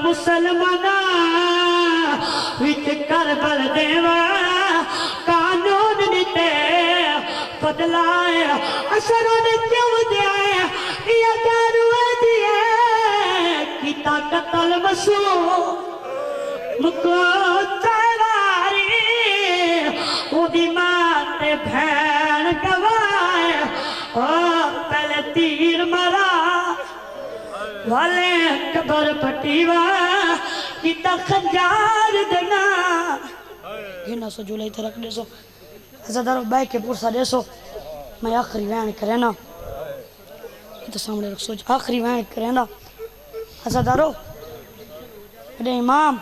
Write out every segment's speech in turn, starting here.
مسلمانہ وچ کربل دیوا قانون نیتے بدلائے اثروں نے کیوں دیا یا کاروے دیے کیتا قتل مسوم مکو تیواری او دی ماں تے بھین گوائے پہلے تیر مرا والے قبر پٹیوا کیتا خنجار دینا گھنا سو جولائی ترک دے سو حضردارو بائی کے پورسا دے سو میں آخری وین کرینا یہ تو سامنے رکھ سو آخری وین کرینا حضردارو میرے امام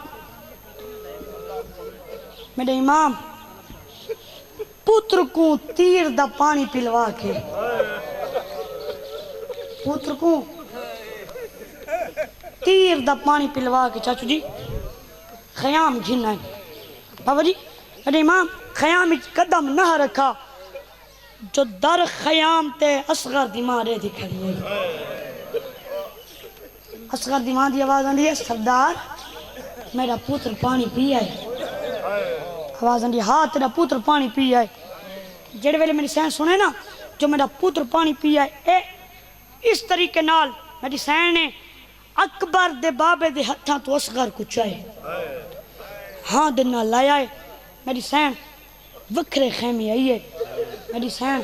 پتر کو تیر دا پانی پلوا کے پتر کو تیر دا پانی پلوا کے چاچو جی خیام گھننا ہے بابا جی میرے امام خیام قدم نہ رکھا جو در خیام تے اصغر دیمان رہ دی کھڑی ہے اصغر دیمان دی آواز آندھی ہے سردار میرا پتر پانی پیا ہے آواز آندھی ہاں تیرا پتر پانی پیا ہے جڑے ویلے میری سین سنے نا جو میرا پتر پانی پیا ہے اس طریقے نال میری سین نے اکبر دے بابے دے ہتھاں تو اصغر کو چاہے ہاں دن نہ لایا ہے میری سین وکھرے خیمی آئی ہے میری سین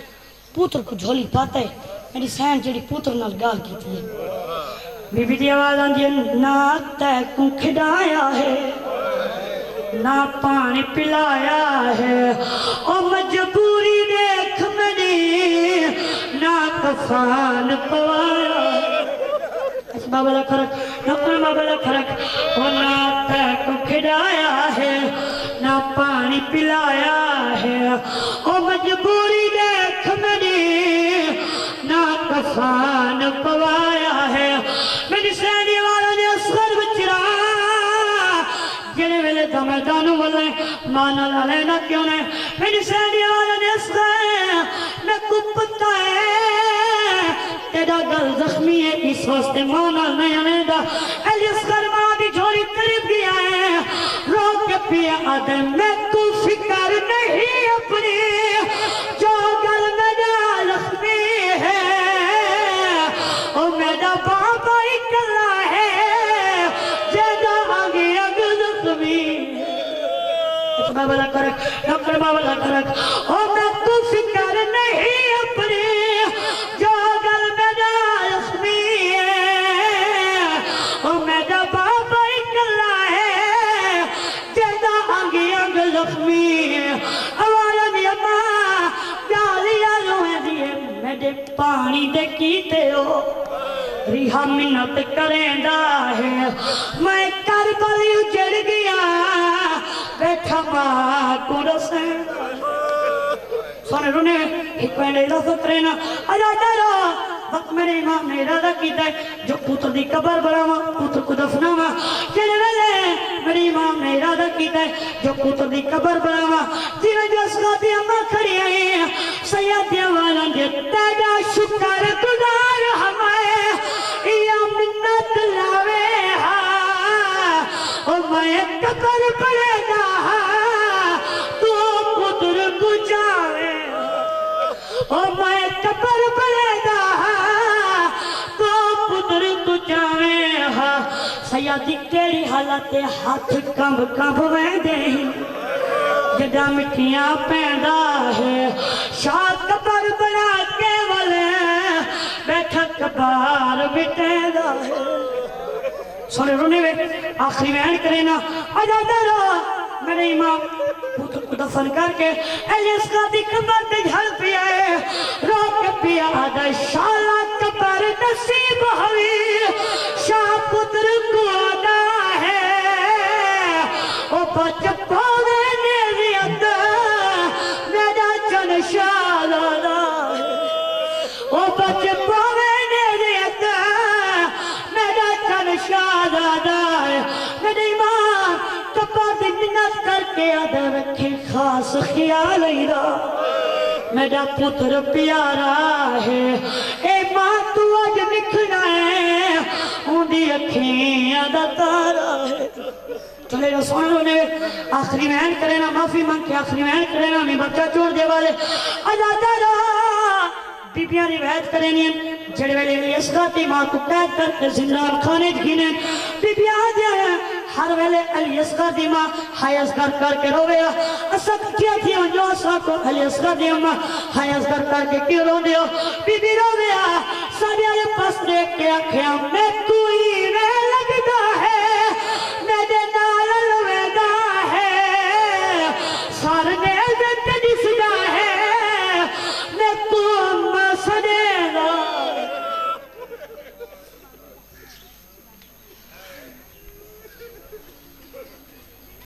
پتر کو جھولی پاتا ہے میری سین جڑی پتر نال گال کی تھی بی بی دی آواز آندھی ہے نہ تے کو کھڑایا ہے نہ پانی پلایا ہے او مجبوری دیکھ میری نہ کفان پوایا بابا لکھ رکھ نقل بابا لکھ رکھ وہ نہ تے کو کھڑایا ہے نہ پانی پلایا ہے او مجبوری دیکھ میری نہ کفان پوایا ہے میری سینی والا نے اصغر بچرا جنہیں ویلے دا میدانوں والے مانا لینا کیوں نے میری سینی والا نے اصغر میں کو پتہ ہے تیرا گل زخمی ہے اس واسطے مانا نہیں آنے دا ایلی اصغر ماں دی جھوڑی قریب گیا ہے روک کے پیا آدھے میں کو فکر نہیں اپنی جو گل میرا زخمی ہے او میرا بابا اکلا ہے جیدہ آگے اگ زخمی بابا لکھ رکھ نقل بابا لکھ رکھ او میں کو فکر نہیں اپنی جو گل میرا زخمی ہے او میرا بابا اکلا ہے جیدہ آگے اگ زخمی ہے ہمارا بھی اماں گالیا روئے دیئے میرے پانی دے کیتے ہو ریحہ منت کریں دا ہے میں کربلی اجڑ گیا بیٹھا ماں کو رسیں سونے رونے ایک پہلے لفظ رہنا اجا ڈرا وقت میرے امام نے ارادہ کیتا ہے جو پتر دی قبر بڑھاوا پتر کو دفناوا جنہیں ویلے میرے امام نے ارادہ کیتا ہے جو پتر دی قبر بڑھاوا جنہیں جو اسقاتی اماں کھڑی آئیں سیادی والا دے تیجا شکر گزار ہمیں یا منت لاوے او میں قبر پڑے گا تو پتر کو جاوے او میں قبر پڑے گا تو پتر کو جاوے سیادی کیڑی حالت ہاتھ کمب میں دے جدہ مٹھیاں پیدا ہے شاہ قبر بنا کے والے بیٹھا کبار بٹے دا ہے سونے رونے وے آخری وین کرینا آجا ڈرا میرے امام پتر کو دفن کر کے ایلیس کا دی قبر تے جھل پیا ہے روک پیا آدھا شالا قبر نصیب ہوئی شاہ پتر کو آدھا ہے او بچ پاوے نیزی اندہ میرا چن شالا ہے او بچ پاوے نیزی اندہ میرا چن شالا ہے میرے امام قبر دی منت کر کے آدھا رکھے خاص خیال ایرا میرا پتر پیارا ہے اے ماں تو آج نکھنا ہے دی اکھیاں دا تارا ہے چلے جو سن لو نے آخری مہن کرے نا معافی مانگ کے آخری مہن کرے نا میں بچہ چھوڑ دے والے اجا تارا بیبیاں روایت کریں جڑے ویلے علی اصغر دی ماں کو قید کر کے زندان خانے گھنے بیبیاں آدھے ہر ویلے علی اصغر دی ماں ہائے اصغر کر کے رویا اسا کیا تھی جو اسا کو علی اصغر دی ماں ہائے اصغر کر کے کیوں رو دیو بی بی رویا سارے آلے پاس دیکھ کے آکھیا میں کوئی